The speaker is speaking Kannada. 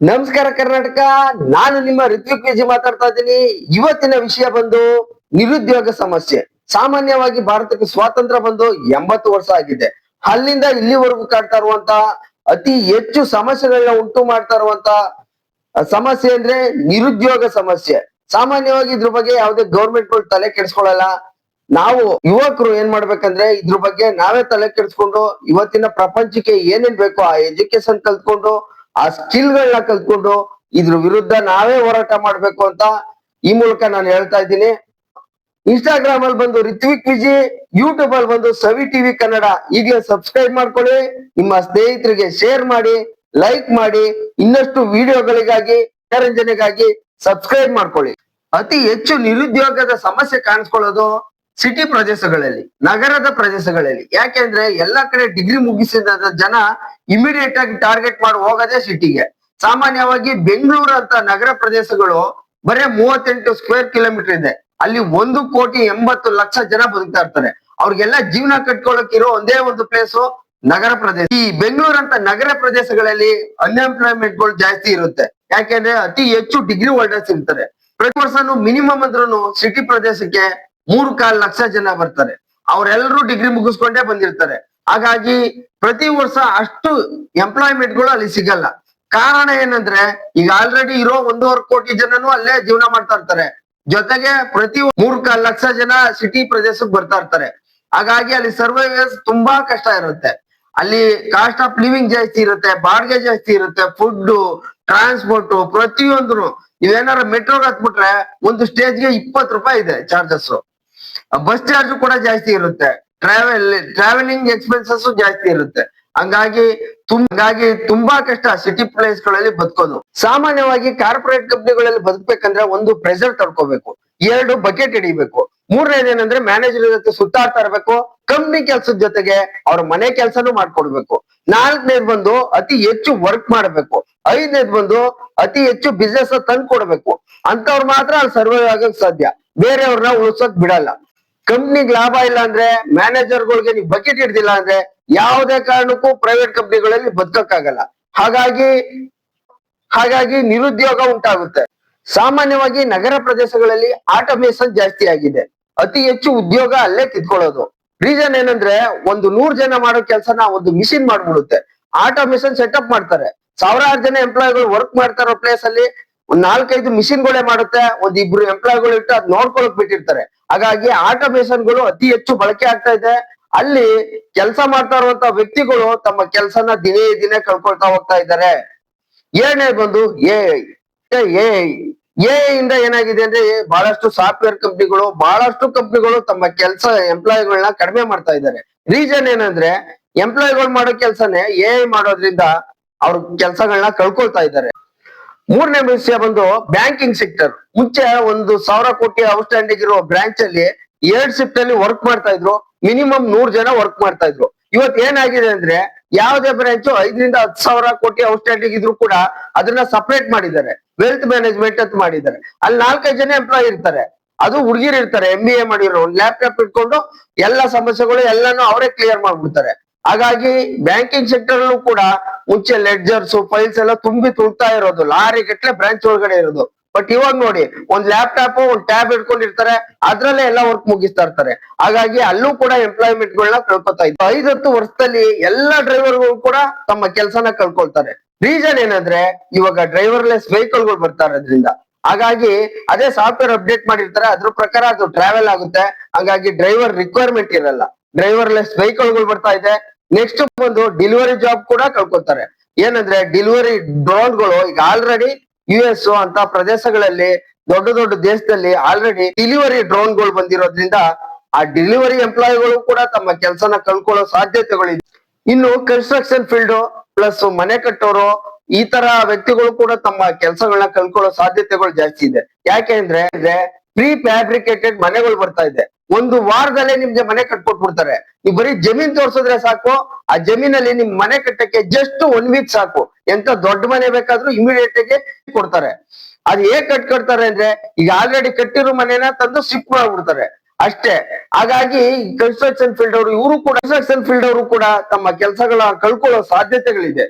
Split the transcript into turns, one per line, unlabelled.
ನಮಸ್ಕಾರ ಕರ್ನಾಟಕ. ನಾನು ನಿಮ್ಮ ಋತ್ವಿಕ್ ವಿಜಿ ಮಾತಾಡ್ತಾ ಇದ್ದೀನಿ. ಇವತ್ತಿನ ವಿಷಯ ಬಂದು ನಿರುದ್ಯೋಗ ಸಮಸ್ಯೆ. ಸಾಮಾನ್ಯವಾಗಿ ಭಾರತಕ್ಕೆ ಸ್ವಾತಂತ್ರ್ಯ ಬಂದು 80 ವರ್ಷ ಆಗಿದೆ. ಅಲ್ಲಿಂದ ಇಲ್ಲಿವರೆಗೂ ಕಾಡ್ತಾ ಇರುವಂತ ಅತಿ ಹೆಚ್ಚು ಸಮಸ್ಯೆಗಳನ್ನ ಉಂಟು ಮಾಡ್ತಾ ಇರುವಂತ ಸಮಸ್ಯೆ ಅಂದ್ರೆ ನಿರುದ್ಯೋಗ ಸಮಸ್ಯೆ. ಸಾಮಾನ್ಯವಾಗಿ ಇದ್ರ ಬಗ್ಗೆ ಯಾವುದೇ ಗೌರ್ಮೆಂಟ್ ಗಳು ತಲೆ ಕೆಡಿಸ್ಕೊಳ್ಳಲ್ಲ. ನಾವು ಯುವಕರು ಏನ್ ಮಾಡ್ಬೇಕಂದ್ರೆ ಇದ್ರ ಬಗ್ಗೆ ನಾವೇ ತಲೆ ಕೆಡಿಸ್ಕೊಂಡು ಇವತ್ತಿನ ಪ್ರಪಂಚಕ್ಕೆ ಏನೇನ್ ಬೇಕೋ ಆ ಎಜುಕೇಶನ್ ಕಲ್ತ್ಕೊಂಡು ಆ ಸ್ಕಿಲ್ ಗಳನ್ನ ಕಲ್ತ್ಕೊಂಡು ಇದ್ರ ವಿರುದ್ಧ ನಾವೇ ಹೋರಾಟ ಮಾಡ್ಬೇಕು ಅಂತ ಈ ಮೂಲಕ ನಾನು ಹೇಳ್ತಾ ಇದ್ದೀನಿ. ಇನ್ಸ್ಟಾಗ್ರಾಮ್ ಅಲ್ಲಿ ಬಂದು ರಿತ್ವಿಕ್ ವಿಜಿ, ಯೂಟ್ಯೂಬ್ ಅಲ್ಲಿ ಬಂದು ಸವಿ ಟಿವಿ ಕನ್ನಡ. ಈಗಲೇ ಸಬ್ಸ್ಕ್ರೈಬ್ ಮಾಡ್ಕೊಳ್ಳಿ, ನಿಮ್ಮ ಸ್ನೇಹಿತರಿಗೆ ಶೇರ್ ಮಾಡಿ, ಲೈಕ್ ಮಾಡಿ. ಇನ್ನಷ್ಟು ವಿಡಿಯೋಗಳಿಗಾಗಿ ಮನರಂಜನೆಗಾಗಿ ಸಬ್ಸ್ಕ್ರೈಬ್ ಮಾಡ್ಕೊಳ್ಳಿ. ಅತಿ ಹೆಚ್ಚು ನಿರುದ್ಯೋಗದ ಸಮಸ್ಯೆ ಕಾಣಿಸ್ಕೊಳ್ಳೋದು ಸಿಟಿ ಪ್ರದೇಶಗಳಲ್ಲಿ, ನಗರದ ಪ್ರದೇಶಗಳಲ್ಲಿ. ಯಾಕೆಂದ್ರೆ ಎಲ್ಲಾ ಕಡೆ ಡಿಗ್ರಿ ಮುಗಿಸಿದ ಜನ ಇಮಿಡಿಯೇಟ್ ಆಗಿ ಟಾರ್ಗೆಟ್ ಮಾಡಿ ಹೋಗೋದೇ ಸಿಟಿಗೆ. ಸಾಮಾನ್ಯವಾಗಿ ಬೆಂಗಳೂರು ಅಂತ ನಗರ ಪ್ರದೇಶಗಳು ಬರೇ 38 ಸ್ಕ್ವೇರ್ ಕಿಲೋಮೀಟರ್ ಇದೆ. ಅಲ್ಲಿ 1,80,00,000 ಜನ ಬದುಕ್ತಾ ಇರ್ತಾರೆ. ಅವ್ರಿಗೆಲ್ಲ ಜೀವನ ಕಟ್ಕೊಳಕ್ ಇರೋ ಒಂದೇ ಒಂದು ಪ್ಲೇಸು ನಗರ ಪ್ರದೇಶ. ಈ ಬೆಂಗಳೂರು ಅಂತ ನಗರ ಪ್ರದೇಶಗಳಲ್ಲಿ ಅನ್ಎಂಪ್ಲಾಯ್ಮೆಂಟ್ ಗಳು ಜಾಸ್ತಿ ಇರುತ್ತೆ. ಯಾಕೆಂದ್ರೆ ಅತಿ ಹೆಚ್ಚು ಡಿಗ್ರಿ ಹೋಲ್ಡರ್ಸ್ ಇರ್ತಾರೆ. ಪ್ರತಿ ವರ್ಷನೂ ಮಿನಿಮಮ್ ಅಂದ್ರೂ ಸಿಟಿ ಪ್ರದೇಶಕ್ಕೆ 3,4 ಲಕ್ಷ ಜನ ಬರ್ತಾರೆ. ಅವರೆಲ್ಲರೂ ಡಿಗ್ರಿ ಮುಗಿಸ್ಕೊಂಡೇ ಬಂದಿರ್ತಾರೆ. ಹಾಗಾಗಿ ಪ್ರತಿ ವರ್ಷ ಅಷ್ಟು ಎಂಪ್ಲಾಯ್ಮೆಂಟ್ ಗಳು ಅಲ್ಲಿ ಸಿಗಲ್ಲ. ಕಾರಣ ಏನಂದ್ರೆ ಈಗ ಆಲ್ರೆಡಿ ಇರೋ 1.5 ಕೋಟಿ ಜನನು ಅಲ್ಲೇ ಜೀವನ ಮಾಡ್ತಾ ಇರ್ತಾರೆ. ಜೊತೆಗೆ ಪ್ರತಿ 3,4 ಲಕ್ಷ ಜನ ಸಿಟಿ ಪ್ರದೇಶಕ್ಕೆ ಬರ್ತಾ ಇರ್ತಾರೆ. ಹಾಗಾಗಿ ಅಲ್ಲಿ ಸರ್ವೈವರ್ಸ್ ತುಂಬಾ ಕಷ್ಟ ಇರುತ್ತೆ. ಅಲ್ಲಿ ಕಾಸ್ಟ್ ಆಫ್ ಲಿವಿಂಗ್ ಜಾಸ್ತಿ ಇರುತ್ತೆ, ಬಾಡಿಗೆ ಜಾಸ್ತಿ ಇರುತ್ತೆ, ಫುಡ್, ಟ್ರಾನ್ಸ್ಪೋರ್ಟ್ ಪ್ರತಿಯೊಂದ್ರು. ನೀವೇನಾರ ಮೆಟ್ರೋಗೆ ಹತ್ಬಿಟ್ರೆ ಒಂದು ಸ್ಟೇಜ್ಗೆ 20 ರೂಪಾಯಿ ಇದೆ ಚಾರ್ಜಸ್. ಬಸ್ ಚಾರ್ಜ್ ಕೂಡ ಜಾಸ್ತಿ ಇರುತ್ತೆ. ಟ್ರಾವೆಲಿಂಗ್ ಎಕ್ಸ್ಪೆನ್ಸಸ್ ಜಾಸ್ತಿ ಇರುತ್ತೆ. ಹಂಗಾಗಿ ತುಂಬಾ ಕಷ್ಟ ಸಿಟಿ ಪ್ಲೇಸ್ ಗಳಲ್ಲಿ ಬದುಕೋದು. ಸಾಮಾನ್ಯವಾಗಿ ಕಾರ್ಪೊರೇಟ್ ಕಂಪ್ನಿಗಳಲ್ಲಿ ಬದುಕ್ಬೇಕಂದ್ರೆ ಒಂದು ಪ್ರೆಷರ್ ತಡ್ಕೋಬೇಕು, 2 ಬಕೆಟ್ ಹಿಡಿಬೇಕು, 3ನೇದೇನಂದ್ರೆ ಮ್ಯಾನೇಜರ್ ಜೊತೆ ಸುತ್ತಾಡ್ತಾ ಇರ್ಬೇಕು, ಕಂಪ್ನಿ ಕೆಲ್ಸದ ಜೊತೆಗೆ ಅವ್ರ ಮನೆ ಕೆಲ್ಸನೂ ಮಾಡ್ಕೊಡ್ಬೇಕು. 4ನೇದ್ ಬಂದು ಅತಿ ಹೆಚ್ಚು ವರ್ಕ್ ಮಾಡ್ಬೇಕು. 5ನೇದ್ ಬಂದು ಅತಿ ಹೆಚ್ಚು ಬಿಸ್ನೆಸ್ ತಂದು ಕೊಡ್ಬೇಕು. ಅಂತವ್ರು ಮಾತ್ರ ಅಲ್ಲಿ ಸರ್ವೈವ್ ಆಗಕ್ ಸಾಧ್ಯ, ಬೇರೆಯವ್ರನ್ನ ಉಳಿಸೋಕ್ ಬಿಡಲ್ಲ. ಕಂಪ್ನಿಗ್ ಲಾಭ ಇಲ್ಲ ಅಂದ್ರೆ, ಮ್ಯಾನೇಜರ್ಗಳಿಗೆ ನೀವು ಬಕೆಟ್ ಹಿಡ್ದಿಲ್ಲ ಅಂದ್ರೆ ಯಾವುದೇ ಕಾರಣಕ್ಕೂ ಪ್ರೈವೇಟ್ ಕಂಪ್ನಿಗಳಲ್ಲಿ ಬದುಕಕ್ಕಾಗಲ್ಲ. ಹಾಗಾಗಿ ನಿರುದ್ಯೋಗ ಉಂಟಾಗುತ್ತೆ. ಸಾಮಾನ್ಯವಾಗಿ ನಗರ ಪ್ರದೇಶಗಳಲ್ಲಿ ಆಟೋಮೇಷನ್ ಜಾಸ್ತಿ ಆಗಿದೆ. ಅತಿ ಹೆಚ್ಚು ಉದ್ಯೋಗ ಅಲ್ಲೇ ಕಿತ್ಕೊಳ್ಳೋದು. ರೀಸನ್ ಏನಂದ್ರೆ ಒಂದು 100 ಜನ ಮಾಡೋ ಕೆಲಸನ ಒಂದು ಮಿಷಿನ್ ಮಾಡ್ಬಿಡುತ್ತೆ. ಆಟೋಮೇಷನ್ ಸೆಟಪ್ ಮಾಡ್ತಾರೆ. ಸಾವಿರಾರು ಜನ ಎಂಪ್ಲಾಯ್ಗಳು ವರ್ಕ್ ಮಾಡ್ತಾ ಇರೋ ಪ್ಲೇಸ್ ಅಲ್ಲಿ ಒಂದ್ 4-5 ಮಿಷಿನ್ಗಳೇ ಮಾಡುತ್ತೆ. 1-2 ಎಂಪ್ಲಾಯ್ಗಳು ಇಟ್ಟು ಅದ್ ನೋಡ್ಕೊಳಕ್ ಬಿಟ್ಟಿರ್ತಾರೆ. ಹಾಗಾಗಿ ಆಟೋಮೇಷನ್ ಗಳು ಅತಿ ಹೆಚ್ಚು ಬಳಕೆ ಆಗ್ತಾ ಇದೆ. ಅಲ್ಲಿ ಕೆಲಸ ಮಾಡ್ತಾ ಇರುವಂತ ವ್ಯಕ್ತಿಗಳು ತಮ್ಮ ಕೆಲಸನ ದಿನೇ ಕಳ್ಕೊಳ್ತಾ ಹೋಗ್ತಾ ಇದ್ದಾರೆ. 7ನೇ ಬಂದು ಎ ಇಂದ ಏನಾಗಿದೆ ಅಂದ್ರೆ ಬಹಳಷ್ಟು ಸಾಫ್ಟ್ವೇರ್ ಕಂಪ್ನಿಗಳು, ಬಹಳಷ್ಟು ಕಂಪ್ನಿಗಳು ತಮ್ಮ ಕೆಲಸ ಎಂಪ್ಲಾಯ್ಗಳನ್ನ ಕಡಿಮೆ ಮಾಡ್ತಾ ಇದ್ದಾರೆ. ರೀಸನ್ ಏನಂದ್ರೆ ಎಂಪ್ಲಾಯ್ಗಳು ಮಾಡೋ ಕೆಲಸನೇ ಎ ಮಾಡೋದ್ರಿಂದ ಅವ್ರ ಕೆಲಸಗಳನ್ನ ಕಳ್ಕೊಳ್ತಾ ಇದ್ದಾರೆ. 3ನೇ ವಿಷಯ ಬಂದು ಬ್ಯಾಂಕಿಂಗ್ ಸೆಕ್ಟರ್. ಮುಂಚೆ 1,000 ಕೋಟಿ ಔಟ್ಸ್ಟ್ಯಾಂಡಿಂಗ್ ಇರೋ ಬ್ರಾಂಚ್ ಅಲ್ಲಿ 2 ಶಿಫ್ಟ್ ಅಲ್ಲಿ ವರ್ಕ್ ಮಾಡ್ತಾ ಇದ್ರು. ಮಿನಿಮಮ್ 100 ಜನ ವರ್ಕ್ ಮಾಡ್ತಾ ಇದ್ರು. ಇವತ್ ಏನಾಗಿದೆ ಅಂದ್ರೆ ಯಾವುದೇ ಬ್ರಾಂಚ್ 5ರಿಂದ 10,000 ಕೋಟಿ ಔಟ್ಸ್ಟ್ಯಾಂಡಿಂಗ್ ಇದ್ರು ಕೂಡ ಅದನ್ನ ಸಪರೇಟ್ ಮಾಡಿದ್ದಾರೆ, ವೆಲ್ತ್ ಮ್ಯಾನೇಜ್ಮೆಂಟ್ ಅಂತ ಮಾಡಿದ್ದಾರೆ. ಅಲ್ಲಿ 4-5 ಜನ ಎಂಪ್ಲಾಯ್ ಇರ್ತಾರೆ. ಅದು ಹುಡುಗಿರು ಇರ್ತಾರೆ, MBA ಮಾಡಿರೋ, ಒಂದು ಲ್ಯಾಪ್ಟಾಪ್ ಇಟ್ಕೊಂಡು ಎಲ್ಲ ಸಮಸ್ಯೆಗಳು ಎಲ್ಲಾನು ಅವರೇ ಕ್ಲಿಯರ್ ಮಾಡ್ಬಿಡ್ತಾರೆ. ಹಾಗಾಗಿ ಬ್ಯಾಂಕಿಂಗ್ ಸೆಕ್ಟರ್ ಅಲ್ಲೂ ಕೂಡ ಮುಂಚೆ ಲೆಡ್ಜರ್ಸ್, ಫೈಲ್ಸ್ ಎಲ್ಲ ತುಂಬಿ ತುಳ್ತಾ ಇರೋದು, ಲಾರಿ ಗಟ್ಲೆ ಬ್ರಾಂಚ್ ಒಳಗಡೆ ಇರೋದು. ಬಟ್ ಇವಾಗ ನೋಡಿ, ಒಂದ್ ಲ್ಯಾಪ್ಟಾಪ್, ಒಂದ್ ಟ್ಯಾಬ್ ಇಟ್ಕೊಂಡಿರ್ತಾರೆ, ಅದ್ರಲ್ಲೇ ಎಲ್ಲ ವರ್ಕ್ ಮುಗಿಸ್ತಾ ಇರ್ತಾರೆ. ಹಾಗಾಗಿ ಅಲ್ಲೂ ಕೂಡ ಎಂಪ್ಲಾಯ್ಮೆಂಟ್ ಗಳನ್ನ ಕಳ್ಕೊತಾ ಇದ್ದಾರೆ. 5-10 ವರ್ಷದಲ್ಲಿ ಎಲ್ಲ ಡ್ರೈವರ್ಗಳು ಕೂಡ ತಮ್ಮ ಕೆಲಸನ ಕಳ್ಕೊಳ್ತಾರೆ. ರೀಸನ್ ಏನಂದ್ರೆ ಇವಾಗ ಡ್ರೈವರ್ಲೆಸ್ ವೆಹಿಕಲ್ ಗಳು ಬರ್ತಾ ಇರೋದ್ರಿಂದ. ಹಾಗಾಗಿ ಅದೇ ಸಾಫ್ಟ್ವೇರ್ ಅಪ್ಡೇಟ್ ಮಾಡಿರ್ತಾರೆ, ಅದ್ರ ಪ್ರಕಾರ ಅದು ಟ್ರಾವೆಲ್ ಆಗುತ್ತೆ. ಹಾಗಾಗಿ ಡ್ರೈವರ್ ರಿಕ್ವೈರ್ಮೆಂಟ್ ಇರಲ್ಲ, ಡ್ರೈವರ್ಲೆಸ್ ವೆಹಿಕಲ್ ಗಳು ಬರ್ತಾ ಇದೆ. ನೆಕ್ಸ್ಟ್ ಬಂದು ಡೆಲಿವರಿ ಜಾಬ್ ಕೂಡ ಕಳ್ಕೊತಾರೆ. ಏನಂದ್ರೆ ಡೆಲಿವರಿ ಡ್ರೋನ್ಗಳು ಈಗ ಆಲ್ರೆಡಿ US ಅಂತ ಪ್ರದೇಶಗಳಲ್ಲಿ, ದೊಡ್ಡ ದೇಶದಲ್ಲಿ ಆಲ್ರೆಡಿ ಡೆಲಿವರಿ ಡ್ರೋನ್ಗಳು ಬಂದಿರೋದ್ರಿಂದ ಆ ಡೆಲಿವರಿ ಎಂಪ್ಲಾಯ್ಗಳು ಕೂಡ ತಮ್ಮ ಕೆಲಸನ ಕಳ್ಕೊಳ್ಳೋ ಸಾಧ್ಯತೆಗಳಿದೆ. ಇನ್ನು ಕನ್ಸ್ಟ್ರಕ್ಷನ್ ಫೀಲ್ಡ್ ಪ್ಲಸ್ ಮನೆ ಕಟ್ಟೋರು, ಈ ತರ ವ್ಯಕ್ತಿಗಳು ಕೂಡ ತಮ್ಮ ಕೆಲಸಗಳನ್ನ ಕಳ್ಕೊಳ್ಳೋ ಸಾಧ್ಯತೆಗಳು ಜಾಸ್ತಿ ಇದೆ. ಯಾಕೆಂದ್ರೆ ಪ್ರೀ ಫ್ಯಾಬ್ರಿಕೇಟೆಡ್ ಮನೆಗಳು ಬರ್ತಾ ಇದೆ. 1 ವಾರದಲ್ಲೇ ನಿಮ್ಗೆ ಮನೆ ಕಟ್ಕೊಟ್ಬಿಡ್ತಾರೆ. ನೀವು ಬರೀ ಜಮೀನ್ ತೋರ್ಸಿದ್ರೆ ಸಾಕು, ಆ ಜಮೀನಲ್ಲಿ ನಿಮ್ ಮನೆ ಕಟ್ಟಕ್ಕೆ ಜಸ್ಟ್ 1 ವೀಕ್ ಸಾಕು. ಎಂತ ದೊಡ್ಡ ಮನೆ ಬೇಕಾದ್ರೂ ಇಮಿಡಿಯೇಟ್ ಆಗಿ ಕೊಡ್ತಾರೆ. ಅದ್ ಹೇಗ್ ಕಟ್ಕೊಡ್ತಾರೆ ಅಂದ್ರೆ ಈಗ ಆಲ್ರೆಡಿ ಕಟ್ಟಿರೋ ಮನೆನ ತಂದು ಶಿಫ್ಟ್ ಮಾಡ್ಬಿಡ್ತಾರೆ ಅಷ್ಟೇ. ಹಾಗಾಗಿ ಕನ್ಸ್ಟ್ರಕ್ಷನ್ ಫೀಲ್ಡ್ ಅವರು ಕೂಡ ತಮ್ಮ ಕೆಲಸಗಳ ಕಳ್ಕೊಳ್ಳೋ ಸಾಧ್ಯತೆಗಳಿದೆ.